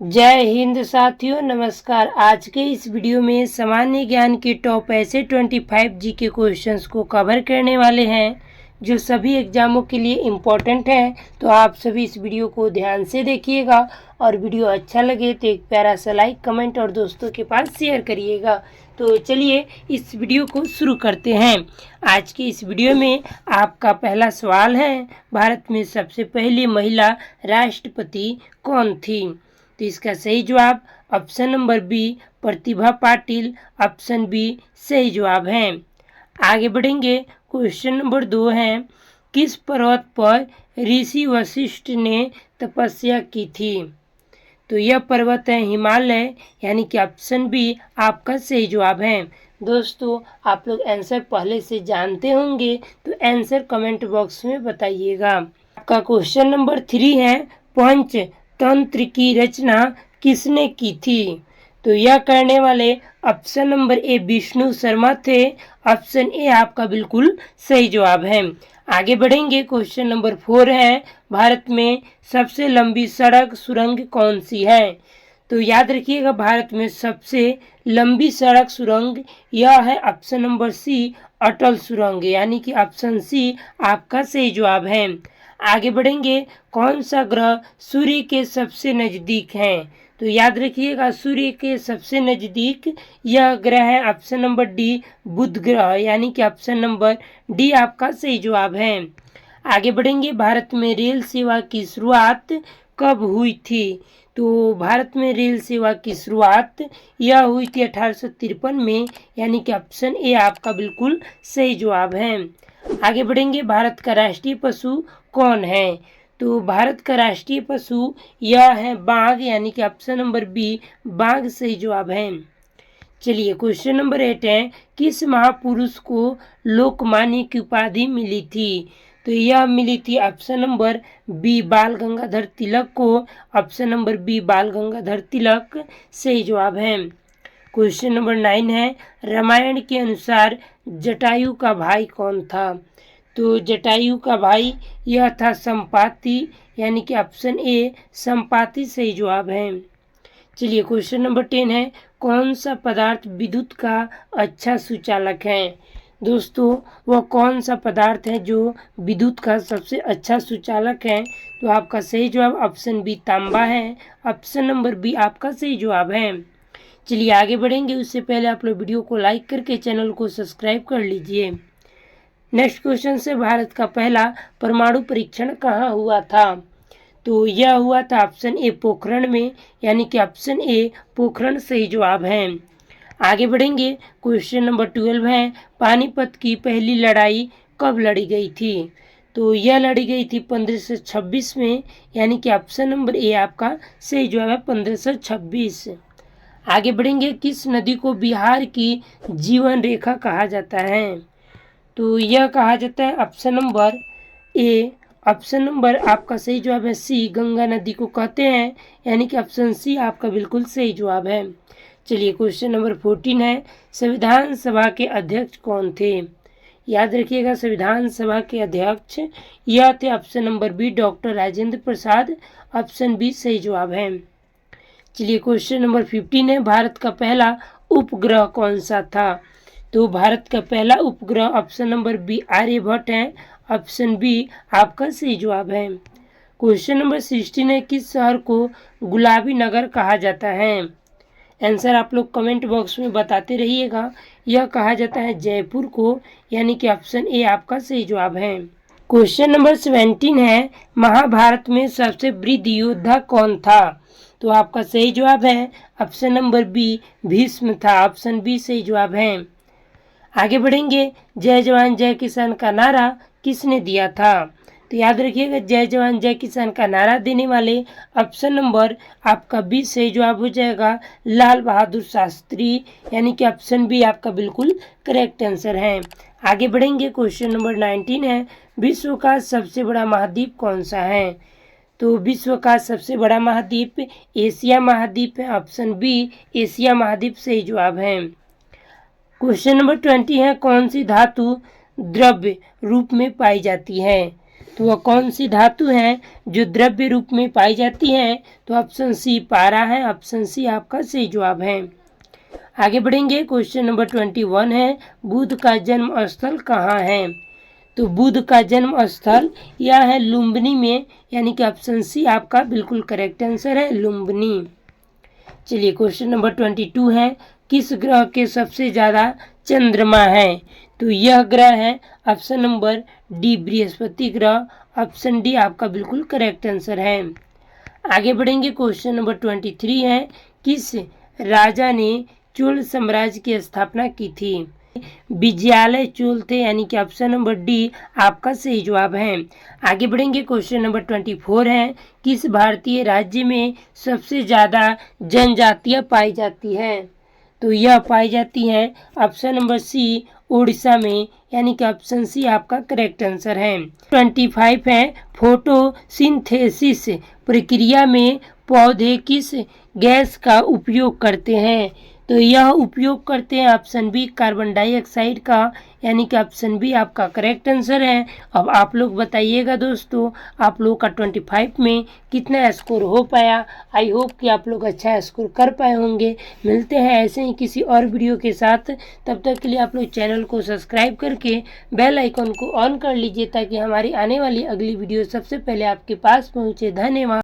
जय हिंद साथियों, नमस्कार। आज के इस वीडियो में सामान्य ज्ञान के टॉप ऐसे 25 जीके क्वेश्चंस को कवर करने वाले हैं जो सभी एग्जामों के लिए इम्पोर्टेंट हैं। तो आप सभी इस वीडियो को ध्यान से देखिएगा और वीडियो अच्छा लगे तो एक प्यारा सा लाइक, कमेंट और दोस्तों के पास शेयर करिएगा। तो चलिए इस वीडियो को शुरू करते हैं। आज की इस वीडियो में आपका पहला सवाल है, भारत में सबसे पहली महिला राष्ट्रपति कौन थी? तो इसका सही जवाब option number B Pratibha Patil, option B सही जवाब है। आगे बढ़ेंगे। क्वेश्चन नंबर 2 है, किस पर्वत पर ऋषि वशिष्ठ ने तपस्या की थी? तो यह पर्वत है हिमालय, यानी कि ऑप्शन बी आपका सही जवाब है। दोस्तों, आप लोग आंसर पहले से जानते होंगे तो आंसर कमेंट बॉक्स में बताइएगा। आपका क्वेश्चन नंबर 3 है, पंच तंत्र की रचना किसने की थी? तो यह करने वाले option number A Vishnu Sharma थे, ऑप्शन ए आपका बिल्कुल सही जवाब है। आगे बढ़ेंगे। क्वेश्चन नंबर 4 है, भारत में सबसे लंबी सड़क सुरंग कौन सी है? तो याद रखिएगा, भारत में सबसे लंबी सड़क सुरंग यह है ऑप्शन नंबर सी अटल सुरंग, यानी कि ऑप्शन सी आपका सही जवाब है। आगे बढ़ेंगे। कौन सा ग्रह सूर्य के सबसे नज़दीक है? तो याद रखिएगा, सूर्य के सबसे नज़दीक यह ग्रह है ऑप्शन नंबर डी बुध ग्रह, यानी कि ऑप्शन नंबर डी आपका सही जवाब है। आगे बढ़ेंगे। भारत में रेल सेवा की शुरुआत कब हुई थी? तो भारत में रेल सेवा की शुरुआत यह हुई थी 1853 में, यानी कि ऑप्शन ए आपका बिल्कुल सही जवाब है। आगे बढ़ेंगे। भारत का राष्ट्रीय पशु कौन है? तो भारत का राष्ट्रीय पशु यह है बाघ, यानी कि ऑप्शन नंबर बी बाघ सही जवाब है। चलिए क्वेश्चन नंबर 8 है, किस महापुरुष को लोकमान्य की उपाधि मिली थी? तो यह मिली थी ऑप्शन नंबर बी बाल गंगाधर तिलक को, ऑप्शन नंबर बी बाल गंगाधर तिलक सही जवाब है। क्वेश्चन नंबर 9 है, रामायण के अनुसार जटायु का भाई कौन था? तो जटायु का भाई यह था संपाति, यानी कि ऑप्शन ए संपाति सही जवाब है। चलिए क्वेश्चन नंबर 10 है, कौन सा पदार्थ विद्युत का अच्छा सुचालक है? दोस्तों, वह कौन सा पदार्थ है जो विद्युत का सबसे अच्छा सुचालक है? तो आपका सही जवाब ऑप्शन बी तांबा है, ऑप्शन नंबर बी आपका सही जवाब है। चलिए आगे बढ़ेंगे। उससे पहले आप लोग वीडियो को लाइक करके चैनल को सब्सक्राइब कर लीजिए। नेक्स्ट क्वेश्चन से, भारत का पहला परमाणु परीक्षण कहाँ हुआ था? तो यह हुआ था ऑप्शन ए पोखरण में, यानी कि ऑप्शन ए पोखरण सही जवाब है। आगे बढ़ेंगे। क्वेश्चन नंबर 12 है, पानीपत की पहली लड़ाई कब लड़ी गई थी? तो यह लड़ी गई थी 1526 में, यानी कि ऑप्शन नंबर ए आपका सही जवाब है 1526। आगे बढ़ेंगे। किस नदी को बिहार की जीवन रेखा कहा जाता है? तो यह कहा जाता है option number A, option number आपका सही जवाब है सी गंगा नदी को कहते हैं, यानी कि ऑप्शन सी आपका बिल्कुल सही जवाब है। चलिए क्वेश्चन नंबर 14 है, संविधान सभा के अध्यक्ष कौन थे? याद रखिएगा, संविधान सभा के अध्यक्ष यह थे option number B doctor Rajendra Prasad, option B सही जवाब है। चलिए क्वेश्चन नंबर 15 है, भारत का पहला उपग्रह कौन सा था? तो भारत का पहला उपग्रह ऑप्शन नंबर बी आर्यभट्ट है, ऑप्शन बी आपका सही जवाब है। क्वेश्चन नंबर 16 है, किस शहर को गुलाबी नगर कहा जाता है? आंसर आप लोग कमेंट बॉक्स में बताते रहिएगा। यह कहा जाता है जयपुर को, यानी कि ऑप्शन ए आपका सही जवाब है। क्वेश्चन नंबर 17 है, महाभारत में सबसे वृद्ध योद्धा कौन था? तो आपका सही जवाब है ऑप्शन नंबर बी भीष्म था, ऑप्शन बी सही जवाब है। आगे बढ़ेंगे। जय जवान जय किसान का नारा किसने दिया था? तो याद रखिएगा, जय जवान जय किसान का नारा देने वाले ऑप्शन नंबर आपका बी सही जवाब हो जाएगा लाल बहादुर शास्त्री, यानी कि ऑप्शन बी आपका बिल्कुल करेक्ट आंसर है। आगे बढ़ेंगे। क्वेश्चन नंबर 19 है, विश्व का सबसे बड़ा महाद्वीप कौन सा है? तो विश्व का सबसे बड़ा महाद्वीप एशिया महाद्वीप है, ऑप्शन बी एशिया महाद्वीप सही जवाब है। क्वेश्चन नंबर 20 है, कौन सी धातु द्रव्य रूप में पाई जाती है? तो वह कौन सी धातु है जो द्रव्य रूप में पाई जाती है? तो ऑप्शन सी पारा है। ऑप्शन सी आपका सही जवाब है। आगे बढ़ेंगे, क्वेश्चन नंबर 21 है, बुद्ध का जन्म स्थल कहाँ है? तो बुद्ध का जन्म स्थल यह है लुम्बिनी में, यानी कि ऑप्शन सी आपका बिल्कुल करेक्ट आंसर है, लुम्बिनी। चलिए क्वेश्चन नंबर 22 है, किस ग्रह के सबसे ज़्यादा चंद्रमा है? तो यह ग्रह है ऑप्शन नंबर डी बृहस्पति ग्रह। ऑप्शन डी आपका बिल्कुल करेक्ट आंसर है। आगे बढ़ेंगे, क्वेश्चन नंबर 23 है, किस राजा ने चोल साम्राज्य की स्थापना की थी? विजयालय चोल थे, यानी कि ऑप्शन नंबर डी आपका सही जवाब है। आगे बढ़ेंगे, क्वेश्चन नंबर 24 है, किस भारतीय राज्य में सबसे ज़्यादा जनजातियाँ पाई जाती हैं? तो यह पाई जाती हैं ऑप्शन नंबर सी उड़ीसा में, यानी कि ऑप्शन सी आपका करेक्ट आंसर है। 25 है, फोटोसिंथेसिस प्रक्रिया में पौधे किस गैस का उपयोग करते हैं? तो यह उपयोग करते हैं ऑप्शन बी कार्बन डाइऑक्साइड का, यानी कि ऑप्शन बी आपका करेक्ट आंसर है। अब आप लोग बताइएगा दोस्तों, आप लोगों का 25 में कितना स्कोर हो पाया। आई होप कि आप लोग अच्छा स्कोर कर पाए होंगे। मिलते हैं ऐसे ही किसी और वीडियो के साथ, तब तक के लिए आप लोग चैनल को सब्सक्राइब करके बेल आइकन को ऑन कर लीजिए ताकि हमारी आने वाली अगली वीडियो सबसे पहले आपके पास पहुँचे। धन्यवाद।